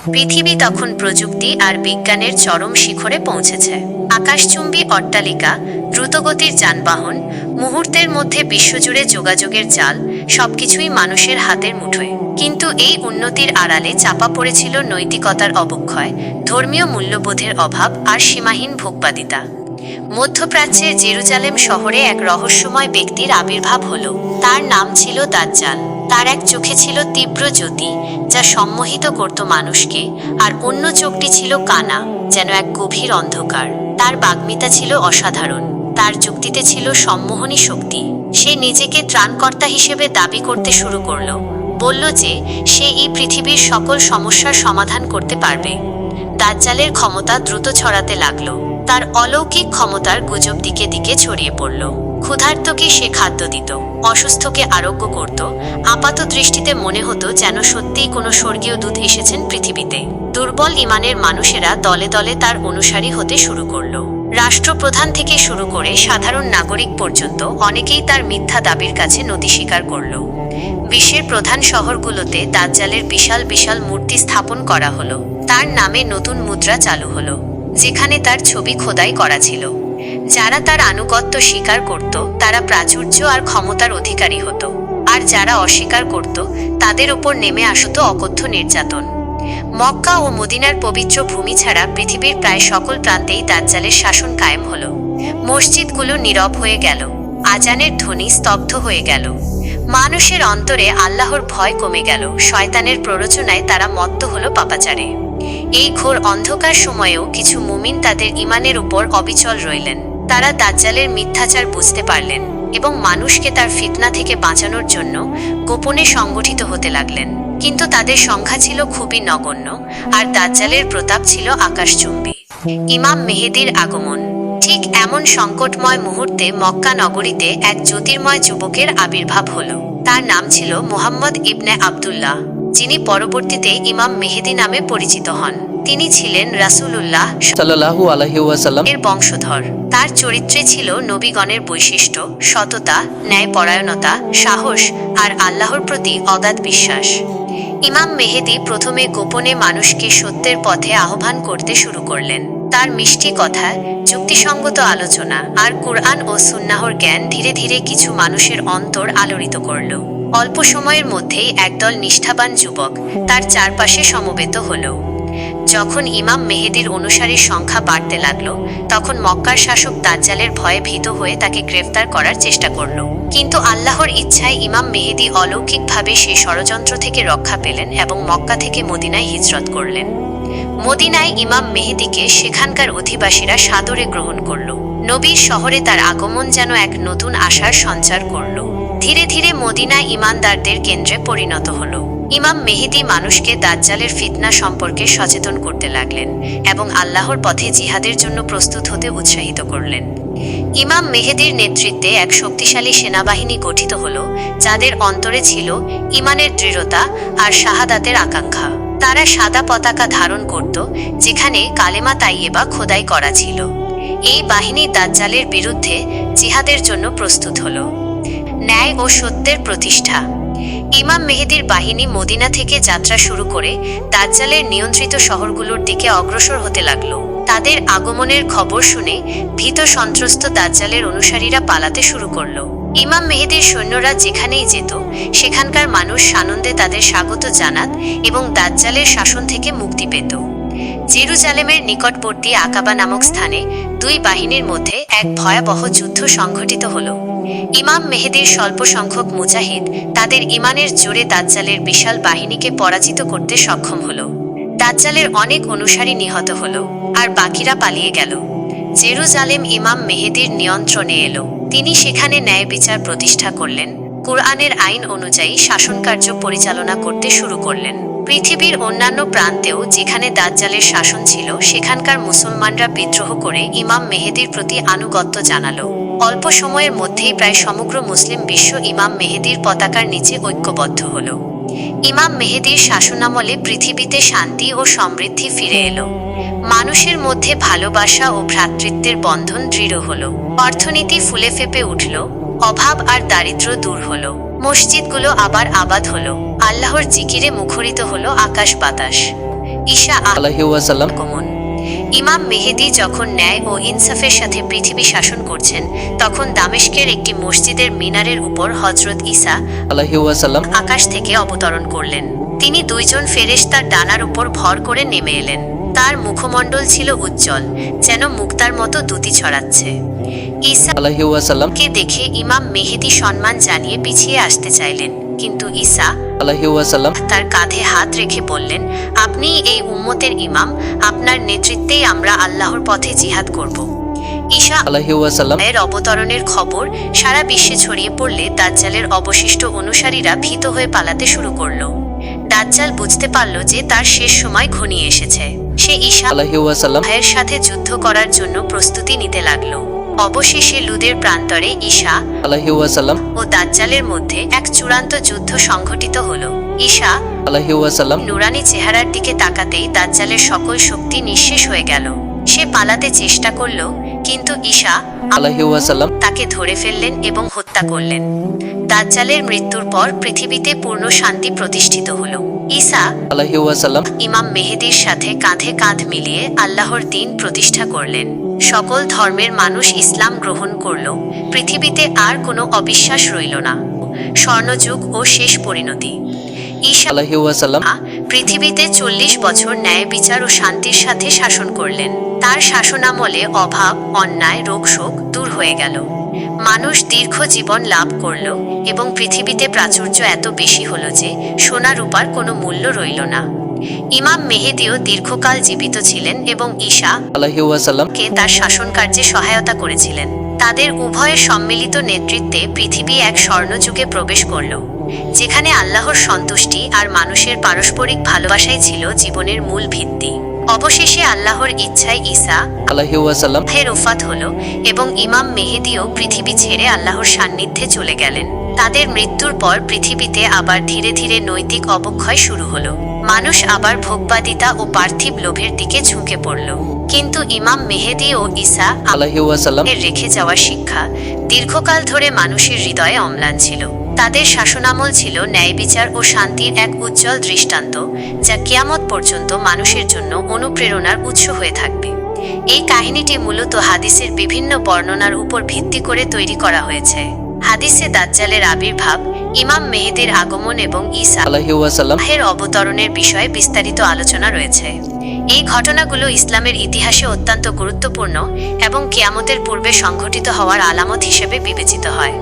পৃথিবী তখন প্রযুক্তি আর বিজ্ঞানের চরম শিখরে পৌঁছেছে। আকাশচুম্বী অট্টালিকা, দ্রুতগতির যানবাহন, মুহূর্তের মধ্যে বিশ্বজুড়ে যোগাযোগের জাল, সবকিছুই মানুষের হাতের মুঠোয়। কিন্তু এই উন্নতির আড়ালে চাপা পড়েছিল নৈতিকতার অবক্ষয়, ধর্মীয় মূল্যবোধের অভাব আর সীমাহীন ভোগবাদিতা। মধ্যপ্রাচ্যের জেরুজালেম শহরে এক রহস্যময় ব্যক্তির আবির্ভাব হলো। তার নাম ছিল দাজ্জাল। তার এক চোখে ছিল তীব্র জ্যোতি, যা সম্মোহিত করত মানুষকে, আর অন্য চোখটি ছিল কানা, যেন এক গভীর অন্ধকার। তার বাগ্মিতা ছিল অসাধারণ, তার যুক্তিতে ছিল সম্মোহনী শক্তি। সে নিজেকে ত্রাণকর্তা হিসেবে দাবি করতে শুরু করলো, বলল যে সে এই পৃথিবীর সকল সমস্যার সমাধান করতে পারবে। দাজ্জালের ক্ষমতা দ্রুত ছড়াতে লাগলো। তার অলৌকিক ক্ষমতার গুজব দিকে দিকে ছড়িয়ে পড়ল। ক্ষুধার্তকে সে খাদ্য দিত, অসুস্থকে আরোগ্য করত। আপাত দৃষ্টিতে মনে হতো যেন সত্যিই কোনো স্বর্গীয় দূত এসেছেন পৃথিবীতে। দুর্বল ইমানের মানুষেরা দলে দলে তার অনুসারী হতে শুরু করল। রাষ্ট্রপ্রধান থেকে শুরু করে সাধারণ নাগরিক পর্যন্ত অনেকেই তার মিথ্যা দাবির কাছে নতি স্বীকার করল। বিশ্বের প্রধান শহরগুলোতে দাজ্জালের বিশাল বিশাল মূর্তি স্থাপন করা হলো। তার নামে নতুন মুদ্রা চালু হলো, যেখানে তার ছবি খোদাই করা ছিল। যারা তার আনুগত্য স্বীকার করত তারা প্রাচুর্য আর ক্ষমতার অধিকারী হতো, আর যারা অস্বীকার করত তাদের উপর নেমে আসত অকথ্য নির্যাতন। মক্কা ও মদিনার পবিত্র ভূমি ছাড়া পৃথিবীর প্রায় সকল প্রান্তেই দাজ্জালের শাসন কায়েম হলো। মসজিদগুলো নীরব হয়ে গেল, আজানের ধ্বনি স্তব্ধ হয়ে গেল। মানুষের অন্তরে আল্লাহর ভয় কমে গেল। শয়তানের প্ররোচনায় তারা মত্ত হলো পাপাচারে। এই ঘোর অন্ধকার সময়েও কিছু মুমিন তাদের ঈমানের উপর অবিচল রইলেন। তারা দাজ্জালের মিথ্যাচার বুঝতে পারলেন এবং মানুষকে তার ফিতনা থেকে বাঁচানোর জন্য গোপনে সংগঠিত হতে লাগলেন। কিন্তু তাদের সংখ্যা ছিল খুবই নগণ্য, আর দাজ্জালের প্রতাপ ছিল আকাশচুম্বী। ইমাম মেহেদীর আগমন। ঠিক এমন সংকটময় মুহূর্তে মক্কা নগরীতে এক জ্যোতির্ময় যুবকের আবির্ভাব হলো। তার নাম ছিল মুহাম্মদ ইবনে আবদুল্লাহ, যিনি পরবর্তীতে ইমাম মেহেদী নামে পরিচিত হন। তিনি ছিলেন রাসূলুল্লাহ সাল্লাল্লাহু আলাইহি ওয়াসাল্লাম এর বংশধর। তার চরিত্রে ছিল নবীগণের বৈশিষ্ট্য, সততা, ন্যায়পরায়ণতা, সাহস আর আল্লাহর প্রতি অগাধ বিশ্বাস। ইমাম মেহেদী প্রথমে গোপনে মানুষকে সত্যের পথে আহ্বান করতে শুরু করলেন। তার মিষ্টি কথা, যুক্তিসঙ্গত আলোচনা আর কুরআন ও সুন্নাহর জ্ঞান ধীরে ধীরে কিছু মানুষের অন্তর আলোড়িত করল। অল্প সময়ের মধ্যেই একদল নিষ্ঠাবান যুবক তার চারপাশে সমবেত হল। যখন ইমাম মেহেদীর অনুসারীর সংখ্যা বাড়তে লাগল, তখন মক্কার শাসক দাজ্জালের ভয়ে ভীত হয়ে তাকে গ্রেফতার করার চেষ্টা করল। কিন্তু আল্লাহর ইচ্ছায় ইমাম মেহেদী অলৌকিকভাবে সেই ষড়যন্ত্র থেকে রক্ষা পেলেন এবং মক্কা থেকে মদিনায় হিজরত করলেন। মদিনায় ইমাম মেহেদীকে সেখানকার অধিবাসীরা সাদরে গ্রহণ করল। নবীর শহরে তার আগমন যেন এক নতুন আশার সঞ্চার করল। ধীরে ধীরে মদিনা ঈমানদারদের কেন্দ্রে পরিণত হল। ইমাম মেহেদী মানুষকে দাজ্জালের ফিতনা সম্পর্কে সচেতন করতে লাগলেন এবং আল্লাহর পথে জিহাদের জন্য প্রস্তুত হতে উৎসাহিত করলেন। ইমাম মেহেদীর নেতৃত্বে এক শক্তিশালী সেনাবাহিনী গঠিত হল, যাদের অন্তরে ছিল ঈমানের দৃঢ়তা আর শাহাদাতের আকাঙ্ক্ষা। তারা সাদা পতাকা ধারণ করত, যেখানে কালেমা তাইয়েবা খোদাই করা ছিল। এই বাহিনী দাজ্জালের বিরুদ্ধে জিহাদের জন্য প্রস্তুত হল। ন্যায় ও সত্যের প্রতিষ্ঠা। ইমাম মেহেদীর বাহিনী মদিনা থেকে যাত্রা শুরু করে দাজ্জালের নিয়ন্ত্রিত শহরগুলোর দিকে অগ্রসর হতে লাগলো। তাদের আগমনের খবর শুনে ভীত সন্ত্রস্ত দাজ্জালের অনুসারীরা পালাতে শুরু করলো। ইমাম মেহেদীর সৈন্যরা যেখানেই যেত, সেখানকার মানুষ সানন্দে তাদের স্বাগত জানাত এবং দাজ্জালের শাসন থেকে মুক্তি পেত। জেরুজালেমের নিকটবর্তী আকাবা নামক স্থানে দুই বাহিনীর মধ্যে এক ভয়াবহ যুদ্ধ সংঘটিত হল। ইমাম মেহেদীর স্বল্প সংখ্যক মুজাহিদ তাদের ঈমানের জোরে দাজ্জালের বিশাল বাহিনীকে পরাজিত করতে সক্ষম হল। দাজ্জালের অনেক অনুসারী নিহত হল, আর বাকিরা পালিয়ে গেল। জেরুজালেম ইমাম মেহেদীর নিয়ন্ত্রণে এলো। তিনি সেখানে ন্যায় বিচার প্রতিষ্ঠা করলেন, কুরআনের আইন অনুযায়ী শাসনকার্য পরিচালনা করতে শুরু করলেন। পৃথিবীর অন্যান্য প্রান্তেও যেখানে দাজ্জালের শাসন ছিল, সেখানকার মুসলমানরা বিদ্রোহ করে ইমাম মেহেদীর প্রতি আনুগত্য জানালো। অল্প সময়ের মধ্যেই প্রায় সমগ্র মুসলিম বিশ্ব ইমাম মেহেদীর পতাকার নিচে ঐক্যবদ্ধ হল। ইমাম মেহেদীর শাসনামলে পৃথিবীতে শান্তি ও সমৃদ্ধি ফিরে এলো। মানুষের মধ্যে ভালোবাসা ও ভ্রাতৃত্বের বন্ধন দৃঢ় হল। অর্থনীতি ফুলে ফেঁপে উঠল, অভাব আর দারিদ্র্য দূর হল। মসজিদগুলো আবার আবাদ হল, আল্লাহর জিকিরে মুখরিত হল আকাশ বাতাস। ঈসা আলাইহি ওয়াসাল্লাম আগমন। ইমাম মেহেদী যখন ন্যায় ও ইনসাফের সাথে পৃথিবী শাসন করছেন, তখন দামেস্কের একটি মসজিদের মিনারের উপর হযরত ঈসা আলাইহি ওয়াসাল্লাম আকাশ থেকে অবতরণ করলেন। তিনি দুইজন ফেরেশতার ডানার উপর ভর করে নেমে এলেন। তার মুখমণ্ডল ছিল উজ্জ্বল, যেন মুক্তার মতো দ্যুতি ছড়াচ্ছে। ঈসা আলাইহি ওয়াসাল্লাম কে দেখে ইমাম মেহেদী সম্মান জানিয়ে পিছিয়ে আসতে চাইলেন, কিন্তু ঈসা আলাইহি ওয়াসাল্লাম তার কাঁধে হাত রেখে বললেন, আপনি এই উম্মতের ইমাম, আপনার নেতৃত্বেই আমরা আল্লাহর পথে জিহাদ করব। ঈসা আলাইহি ওয়াসাল্লাম এর অবতরণের খবর সারা বিশ্বে ছড়িয়ে পড়লে দাজ্জালের অবশিষ্ট অনুসারীরা ভীত হয়ে পালাতে শুরু করলো। দাজ্জাল বুঝতে পারল যে তার শেষ সময় ঘনিয়ে এসেছে। সে ঈসা আলাইহি ওয়াসাল্লাম ভাইয়ের সাথে যুদ্ধ করার জন্য প্রস্তুতি নিতে লাগলো। অবশেষে লুদের প্রান্তরে ঈসা আলাইহি ওয়াসাল্লাম ও দাজ্জালের মধ্যে এক চূড়ান্ত যুদ্ধ সংঘটিত হলো। ঈসা আলাইহি ওয়াসাল্লাম নুরানি চেহারার দিকে তাকাতেই দাজ্জালের সকল শক্তি নিঃশেষ হয়ে গেল। সে পালাতে চেষ্টা করল, কিন্তু ঈসা আলাইহি ওয়াসাল্লাম তাকে ধরে ফেললেন এবং হত্যা করলেন। দাজ্জালের মৃত্যুর পর পৃথিবীতে পূর্ণ শান্তি প্রতিষ্ঠিত হলো। ঈসা আলাইহি ওয়াসাল্লাম ইমাম মেহেদীর সাথে কাঁধে কাঁধ মিলিয়ে আল্লাহর দ্বীন প্রতিষ্ঠা করলেন। সকল ধর্মের মানুষ ইসলাম গ্রহণ করল। পৃথিবীতে আর কোনো অবিশ্বাস রইল না। স্বর্ণযুগ ও শেষ পরিণতি। ঈসা আলাইহি ওয়াসাল্লাম পৃথিবীতে 40 বছর ন্যায় বিচার ও শান্তির সাথে শাসন করলেন। তার শাসনামলে অভাব, অন্যায়, রোগশোক দূর হয়ে গেল। মানুষ দীর্ঘ জীবন লাভ করল এবং পৃথিবীতে প্রাচুর্য এত বেশি হলো যে সোনা রূপার কোনো মূল্য রইল না। ইমাম মেহেদীও দীর্ঘকাল জীবিত ছিলেন এবং ঈসা আলাইহি ওয়াসাল্লাম কে তার শাসন কার্যে সহায়তা করেছিলেন। তাদের উভয়ের সম্মিলিত নেতৃত্বে পৃথিবী এক স্বর্ণযুগে প্রবেশ করল, যেখানে আল্লাহর সন্তুষ্টি আর মানুষের পারস্পরিক ভালোবাসাই ছিল জীবনের মূল ভিত্তি। অবশেষে আল্লাহর ইচ্ছায় ঈসা আলাইহি ওয়াসাল্লাম এর ওফাত হলো এবং ইমাম মেহেদীও পৃথিবী ছেড়ে আল্লাহর সান্নিধ্যে চলে গেলেন। তাদের মৃত্যুর পর পৃথিবীতে আবার ধীরে ধীরে নৈতিক অবক্ষয় শুরু হলো। মানুষ আবার ভোগবাদিতা ও পার্থিব লোভের দিকে ঝুঁকে পড়ল। কিন্তু ইমাম মেহেদী ও ঈসা আলাইহি ওয়াসাল্লাম এর রেখে যাওয়া শিক্ষা দীর্ঘকাল ধরে মানুষের হৃদয়ে অম্লান ছিল। তাদের শাসনামল ছিল ন্যায় বিচার ও শান্তির এক উজ্জ্বল দৃষ্টান্ত, যা কিয়ামত পর্যন্ত মানুষের জন্য অনুপ্রেরণার উৎস হয়ে থাকবে। এই কাহিনীটি মূলত হাদিসের বিভিন্ন বর্ণনার উপর ভিত্তি করে তৈরি করা হয়েছে। হাদিসে দাজ্জালের আবির্ভাব, ইমাম মেহেদীর আগমন এবং ঈসা আলাইহি ওয়াসাল্লাম এর অবতরণের বিষয়ে বিস্তারিত আলোচনা রয়েছে। এই ঘটনাগুলো ইসলামের ইতিহাসে অত্যন্ত গুরুত্বপূর্ণ এবং কিয়ামতের পূর্বে সংঘটিত হওয়ার আলামত হিসেবে বিবেচিত হয়।